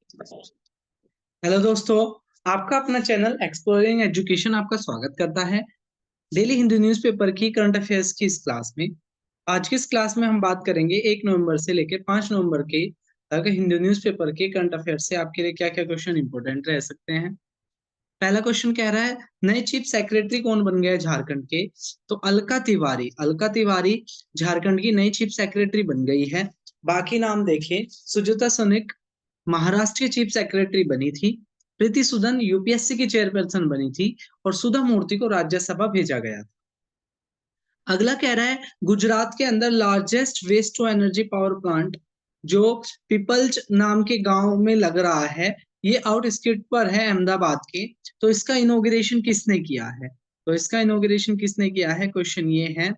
Hello दोस्तों, आपका अपना चैनल एक्सप्लोरिंग एजुकेशन आपका स्वागत करता है। डेली हिंदू न्यूज़पेपर की करंट अफेयर्स की इस क्लास में आज की इस क्लास में हम बात करेंगे 1 नवंबर से लेकर 5 नवंबर के तक हिंदू न्यूज़पेपर के करंट अफेयर्स से आपके लिए क्या क्या क्वेश्चन इंपॉर्टेंट रह सकते हैं। पहला क्वेश्चन कह रहा है, नए चीफ सेक्रेटरी कौन बन गया झारखंड के? तो अलका तिवारी झारखंड की नई चीफ सेक्रेटरी बन गई है। बाकी नाम देखें, सुजाता सोनिक महाराष्ट्र की चीफ सेक्रेटरी बनी थी, प्रीति सूदन यूपीएससी की चेयरपर्सन बनी थी और सुधा मूर्ति को राज्यसभा भेजा गया था। अगला कह रहा है, गुजरात के अंदर largest waste to energy power plant जो पीपल्ज नाम के गांव में लग रहा है, ये आउटस्किट पर है अहमदाबाद के। तो इसका इनॉग्रेशन किसने किया है? क्वेश्चन ये है।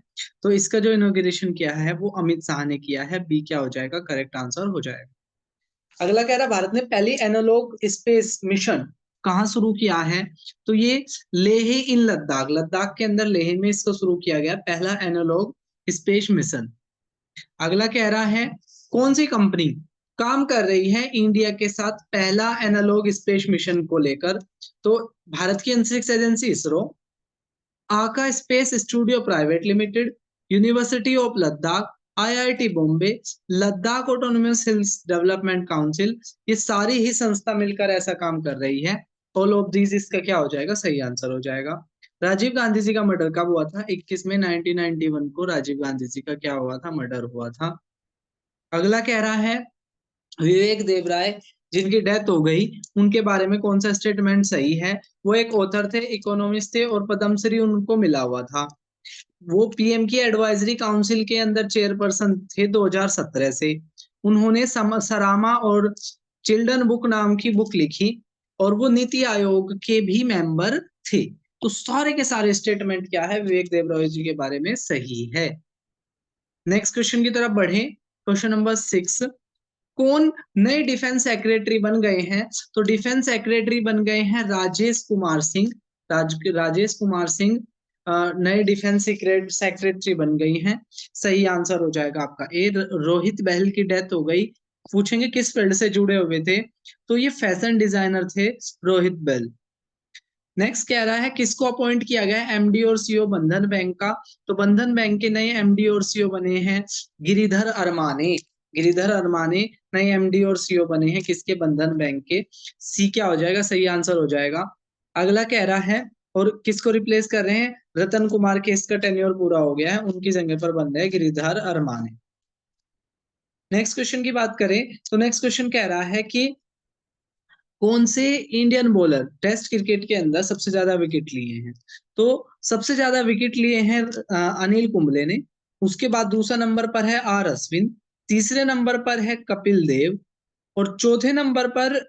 तो इसका जो इनॉग्रेशन किया है वो अमित शाह ने किया है। बी क्या हो जाएगा? करेक्ट आंसर हो जाएगा। अगला कह रहा है, भारत ने पहली एनालॉग स्पेस मिशन कहाँ शुरू किया है? तो ये लेह इन लद्दाख, लद्दाख के अंदर लेह में इसको शुरू किया गया पहला एनालॉग स्पेस मिशन। अगला कह रहा है, कौन सी कंपनी काम कर रही है इंडिया के साथ पहला एनालॉग स्पेस मिशन को लेकर? तो भारत की अंतरिक्ष एजेंसी इसरो, आका space studio private limited, university of Ladakh, IIT Bombay, Ladakh autonomous hills development council, ये सारी ही संस्था मिलकर ऐसा काम कर रही है। ऑल ऑफ दीज इसका क्या हो जाएगा? सही आंसर हो जाएगा। राजीव गांधी जी का मर्डर कब हुआ था? 21 में 1991 को राजीव गांधी जी का क्या हुआ था? मर्डर हुआ था। अगला कह रहा है, विवेक देवराय जिनकी डेथ हो गई, उनके बारे में कौन सा स्टेटमेंट सही है? वो एक ऑथर थे, इकोनॉमिस्ट थे और पद्मश्री उनको मिला हुआ था। वो पीएम की एडवाइजरी काउंसिल के अंदर चेयरपर्सन थे 2017 से। उन्होंने सरामा और चिल्ड्रन बुक नाम की बुक लिखी और वो नीति आयोग के भी मेंबर थे। तो सारे के सारे स्टेटमेंट क्या है विवेक देवराय जी के बारे में? सही है। नेक्स्ट क्वेश्चन की तरफ बढ़े। क्वेश्चन नंबर 6, कौन नए डिफेंस सेक्रेटरी बन गए हैं? तो डिफेंस सेक्रेटरी बन गए हैं राजेश कुमार सिंह। राजेश कुमार सिंह नए डिफेंस सेक्रेटरी बन गई हैं। सही आंसर हो जाएगा आपका ए। रोहित बहल की डेथ हो गई। पूछेंगे किस फील्ड से जुड़े हुए थे? तो ये फैशन डिजाइनर थे रोहित बहल। नेक्स्ट कह रहा है, किसको अपॉइंट किया गया है एमडी और सीईओ बंधन बैंक का? तो बंधन बैंक के नए एमडी और सीईओ बने हैं गिरिधर अरमाने। गिरिधर अरमाने नए एमडी और सीईओ बने हैं किसके? बंधन बैंक के। सी क्या हो जाएगा? सही आंसर हो जाएगा। अगला कह रहा है, और किसको रिप्लेस कर रहे हैं? रतन कुमार के, इसका टेन्योर पूरा हो गया है, उनकी जगह पर बन रहे गिरिधर अरमाने। नेक्स्ट क्वेश्चन की बात करें तो नेक्स्ट क्वेश्चन कह रहा है कि कौन से इंडियन बॉलर टेस्ट क्रिकेट के अंदर सबसे ज्यादा विकेट लिए हैं? तो सबसे ज्यादा विकेट लिए हैं अनिल कुंबले ने। उसके बाद दूसरा नंबर पर है आर अश्विन, तीसरे नंबर पर है कपिल देव और चौथे नंबर पर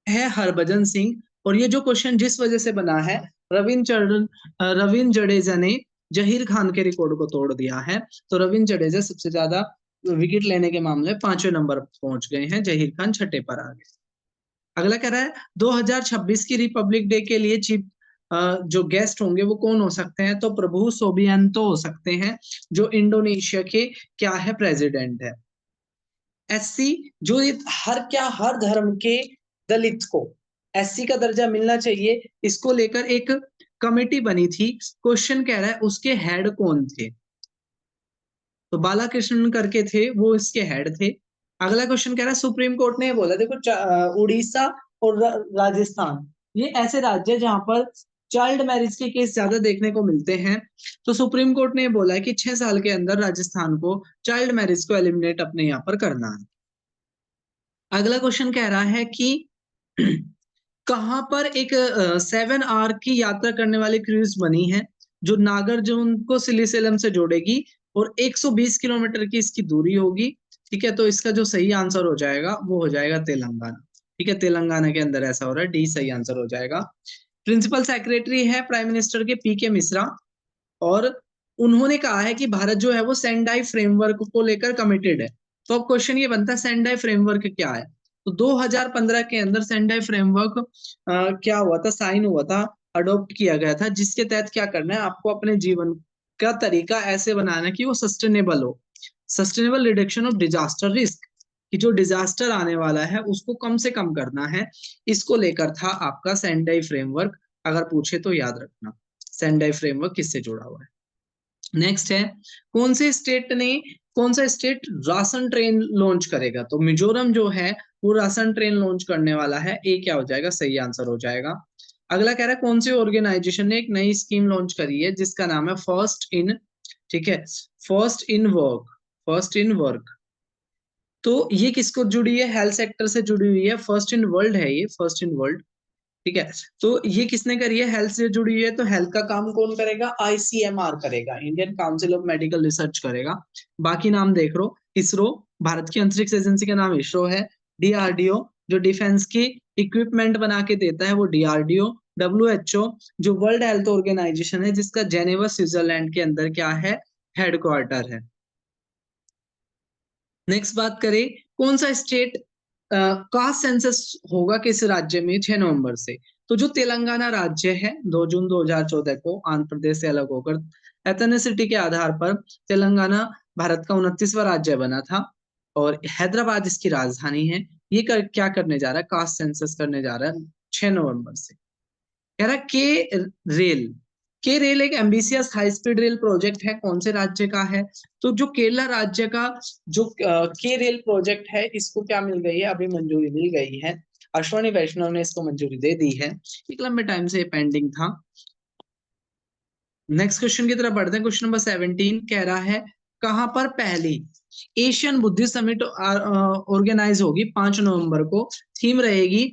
है हरभजन सिंह। और ये जो क्वेश्चन जिस वजह से बना है, रविंद्र जडेजा ने जहीर खान के रिकॉर्ड को तोड़ दिया है। तो रविंद्र जडेजा सबसे ज्यादा विकेट लेने के मामले में 5वें नंबर पर पहुंच गए हैं, जहीर खान छठे पर आ गए। अगला कह रहा है, 2026 की रिपब्लिक डे के लिए चीफ जो गेस्ट होंगे वो कौन हो सकते हैं? तो प्रभु सोबियांतो हो सकते हैं, जो इंडोनेशिया के क्या है? प्रेसिडेंट है। एससी, जो ये हर धर्म के दलित को एससी का दर्जा मिलना चाहिए, इसको लेकर एक कमेटी बनी थी। क्वेश्चन कह रहा है, उसके हेड कौन थे? तो बालाकृष्णन करके थे, वो इसके हेड थे। अगला क्वेश्चन कह रहा है, सुप्रीम कोर्ट ने बोला, देखो उड़ीसा और राजस्थान ये ऐसे राज्य है जहां पर चाइल्ड मैरिज के केस ज्यादा देखने को मिलते हैं। तो सुप्रीम कोर्ट ने बोला है कि 6 साल के अंदर राजस्थान को चाइल्ड मैरिज को एलिमिनेट अपने यहाँ पर करना है। अगला क्वेश्चन कह रहा है कि कहां पर एक 7 आवर की यात्रा करने वाली क्रूज बनी है जो नागार्जुन को सिलिसेलम से जोड़ेगी और 120 किलोमीटर की इसकी दूरी होगी। ठीक है, तो इसका जो सही आंसर हो जाएगा वो हो जाएगा तेलंगाना। ठीक है, तेलंगाना के अंदर ऐसा हो रहा है, डी सही आंसर हो जाएगा। प्रिंसिपल सेक्रेटरी है प्राइम मिनिस्टर के पीके मिश्रा और उन्होंने कहा है कि भारत जो है वो सेंडाई फ्रेमवर्क को लेकर कमिटेड है। तो अब क्वेश्चन ये बनता है, सेंडाई फ्रेमवर्क क्या है? तो 2015 के अंदर सेंडाई फ्रेमवर्क क्या हुआ था? साइन हुआ था, अडॉप्ट किया गया था, जिसके तहत क्या करना है आपको? अपने जीवन का तरीका ऐसे बनाना है कि वो सस्टेनेबल हो। Sustainable reduction of disaster risk. कि जो डिजास्टर आने वाला है उसको कम से कम करना है। इसको लेकर था आपका सेंडाई फ्रेमवर्क। अगर पूछे तो याद रखना सेंडाई फ्रेमवर्क किससे जुड़ा हुआ है। नेक्स्ट है कौन सा स्टेट राशन ट्रेन लॉन्च करेगा? तो मिजोरम जो है वो राशन ट्रेन लॉन्च करने वाला है। ए क्या हो जाएगा? सही आंसर हो जाएगा। अगला कह रहा है कौन सी ऑर्गेनाइजेशन ने एक नई स्कीम लॉन्च करी है जिसका नाम है फर्स्ट इन, ठीक है, फर्स्ट इन वर्क। तो ये किसको जुड़ी है? हेल्थ सेक्टर से जुड़ी हुई है। फर्स्ट इन वर्ल्ड है ये, फर्स्ट इन वर्ल्ड, ठीक है। तो ये किसने करी है? हेल्थ से जुड़ी हुई है। तो हेल्थ का काम कौन करेगा? आईसीएमआर करेगा, Indian council of medical research करेगा। बाकी नाम देख लो, इसरो, भारत की अंतरिक्ष एजेंसी का नाम इसरो है। डीआरडीओ जो डिफेंस की इक्विपमेंट बना के देता है वो डीआरडीओ। डब्ल्यूएचओ जो वर्ल्ड हेल्थ ऑर्गेनाइजेशन है जिसका जेनेवा स्विट्जरलैंड के अंदर क्या है? हेडक्वार्टर है। नेक्स्ट बात करें कौन सा स्टेट का सेंसस होगा किस राज्य में 6 नवंबर से? तो जो तेलंगाना राज्य है 2 जून 2014 को आंध्र प्रदेश से अलग होकर एथनिसिटी के आधार पर तेलंगाना भारत का 29वां राज्य बना था और हैदराबाद इसकी राजधानी है। ये क्या करने जा रहा है? कास्ट सेंसस करने जा रहा है 6 नवंबर से। कह रहा है रेल के रेल एक ambitious high speed rail project है। कौन से राज्य का है? तो जो केरला राज्य का जो के रेल प्रोजेक्ट है इसको क्या मिल गई है? अभी मंजूरी मिल गई है। अश्वनी वैष्णव ने इसको मंजूरी दे दी है। एक लंबे टाइम से पेंडिंग था। नेक्स्ट क्वेश्चन की तरफ बढ़ते हैं। क्वेश्चन नंबर 17 कह रहा है कहां पर पहली एशियन बुद्धिस्ट समिट ऑर्गेनाइज होगी 5 नवंबर को? थीम रहेगी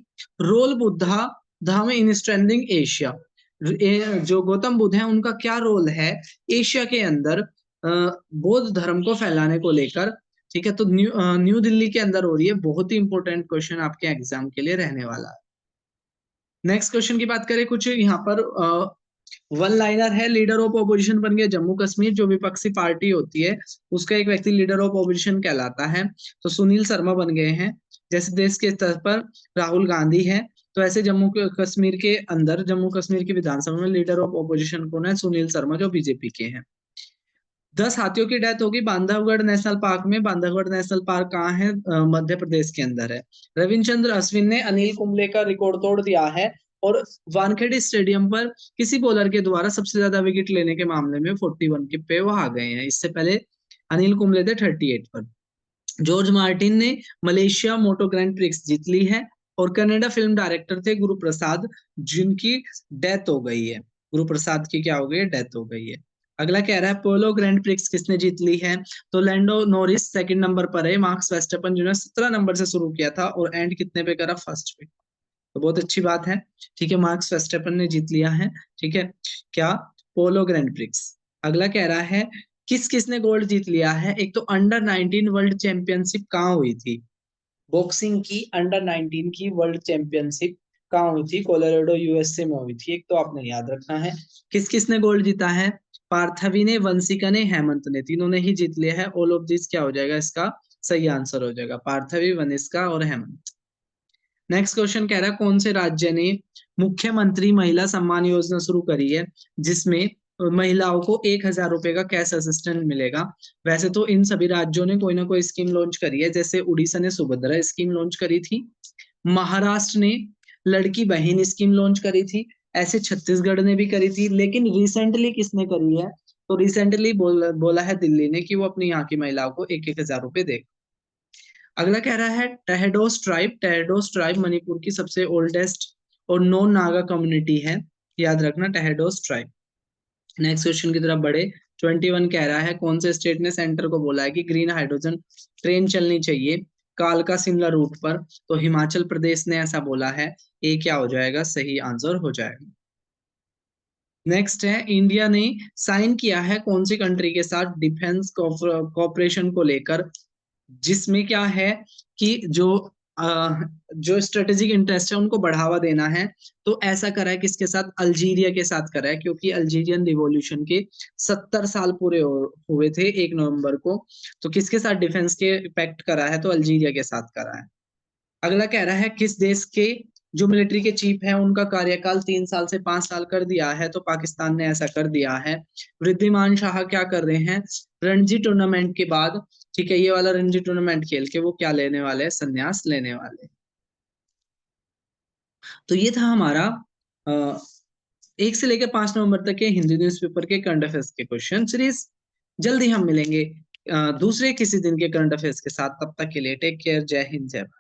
रोल बुद्धा धाम इन स्ट्रेंथिंग एशिया। जो गौतम बुद्ध हैं उनका क्या रोल है एशिया के अंदर बौद्ध धर्म को फैलाने को लेकर? ठीक है, तो न्यू दिल्ली के अंदर हो रही है। बहुत ही इंपॉर्टेंट क्वेश्चन आपके एग्जाम के लिए रहने वाला है। नेक्स्ट क्वेश्चन की बात करें, कुछ यहाँ पर वन लाइनर है। लीडर ऑफ ऑपोजिशन बन गया जम्मू कश्मीर। जो विपक्षी पार्टी होती है उसका एक व्यक्ति लीडर ऑफ ऑपोजिशन कहलाता है। तो सुनील शर्मा बन गए हैं। जैसे देश के स्तर पर राहुल गांधी है तो ऐसे जम्मू कश्मीर के अंदर जम्मू कश्मीर की विधानसभा में लीडर ऑफ ऑपोजिशन कौन है? सुनील शर्मा जो बीजेपी के हैं। 10 हाथियों की डेथ होगी बांधवगढ़ नेशनल पार्क में। बांधवगढ़ नेशनल पार्क कहाँ है? मध्य प्रदेश के अंदर है। रविचंद्र अश्विन ने अनिल कुंबले का रिकॉर्ड तोड़ दिया है और वानखेड़े स्टेडियम पर किसी बॉलर के द्वारा सबसे ज्यादा विकेट लेने के मामले में 41 के पे वो आ गए हैं। इससे पहले अनिल कुंबले थे 38 पर। जॉर्ज मार्टिन ने मलेशिया मोटो ग्रैंड प्रिक्स जीत ली है। और कनाडा फिल्म डायरेक्टर थे गुरु प्रसाद जिनकी डेथ हो गई है। गुरु प्रसाद की क्या हो गई है? डेथ हो गई है। अगला कह रहा है पोलो ग्रैंड प्रिक्स किसने जीत ली है? तो लैंडो नॉरिस सेकंड नंबर पर है। मार्क्स वेस्टरपन जिन्होंने 17 नंबर से शुरू किया था और एंड कितने पे करा? फर्स्ट पे। तो बहुत अच्छी बात है। ठीक है, मार्क्स वेस्टरपन ने जीत लिया है। ठीक है, क्या? पोलो ग्रैंड प्रिक्स। अगला कह रहा है किस किसने गोल्ड जीत लिया है? एक तो अंडर 19 वर्ल्ड चैंपियनशिप कहाँ हुई थी? बॉक्सिंग की अंडर 19 की वर्ल्ड चैंपियनशिप कहाँ हुई थी? कोलोराडो यूएसए में हुई थी। एक तो आपने याद रखना है। किस किसने गोल्ड जीता है? पार्थवी ने, वंशिका ने, हेमंत ने, तीनों ने ही जीत लिया है। ऑल ऑफ दिस क्या हो जाएगा? इसका सही आंसर हो जाएगा पार्थवी, वनिष्का और हेमंत। नेक्स्ट क्वेश्चन कह रहा है कौन से राज्य ने मुख्यमंत्री महिला सम्मान योजना शुरू करी है जिसमें महिलाओं को 1,000 रुपए का कैश असिस्टेंट मिलेगा? वैसे तो इन सभी राज्यों ने कोई ना कोई स्कीम लॉन्च करी है। जैसे उड़ीसा ने सुभद्रा स्कीम लॉन्च करी थी, महाराष्ट्र ने लड़की बहन स्कीम लॉन्च करी थी, ऐसे छत्तीसगढ़ ने भी करी थी। लेकिन रिसेंटली किसने करी है? तो रिसेंटली बोला है दिल्ली ने कि वो अपनी यहाँ की महिलाओं को 1,000 रुपए देगा। अगला कह रहा है टहडोस ट्राइब। टहडोस ट्राइब मणिपुर की सबसे ओल्डेस्ट और नॉन नागा कम्युनिटी है। याद रखना टहडोस ट्राइब। नेक्स्ट क्वेश्चन की तरफ बढ़े। 21 कह रहा है कौन से स्टेट ने सेंटर को बोला है कि ग्रीन हाइड्रोजन ट्रेन चलनी चाहिए कालका शिमला रूट पर? तो हिमाचल प्रदेश ने ऐसा बोला है। ये क्या हो जाएगा? सही आंसर हो जाएगा। नेक्स्ट है इंडिया ने साइन किया है कौन सी कंट्री के साथ डिफेंस कॉपरेशन को लेकर जिसमें क्या है कि जो स्ट्रेटेजिक इंटरेस्ट है उनको बढ़ावा देना है। तो ऐसा करा है किसके साथ? अल्जीरिया के साथ करा है क्योंकि अल्जीरियन रिवॉल्यूशन के 70 साल पूरे हुए थे 1 नवंबर को। तो किसके साथ डिफेंस के पैक्ट करा है? तो अल्जीरिया के साथ करा है। अगला कह रहा है किस देश के जो मिलिट्री के चीफ हैं उनका कार्यकाल 3 साल से 5 साल कर दिया है, तो पाकिस्तान ने ऐसा कर दिया है। वृद्धिमान शाह क्या कर रहे हैं, रणजी टूर्नामेंट के बाद, ठीक है, ये वाला रणजी टूर्नामेंट खेल के वो क्या लेने वाले हैं, संन्यास लेने वाले। तो ये था हमारा 1 से लेकर 5 नवंबर तक के हिंदी न्यूज़पेपर के करंट अफेयर्स के क्वेश्चन सीरीज। जल्दी हम मिलेंगे दूसरे किसी दिन के करंट अफेयर्स के साथ। तब तक के लिए टेक केयर, जय हिंद, जय भारत।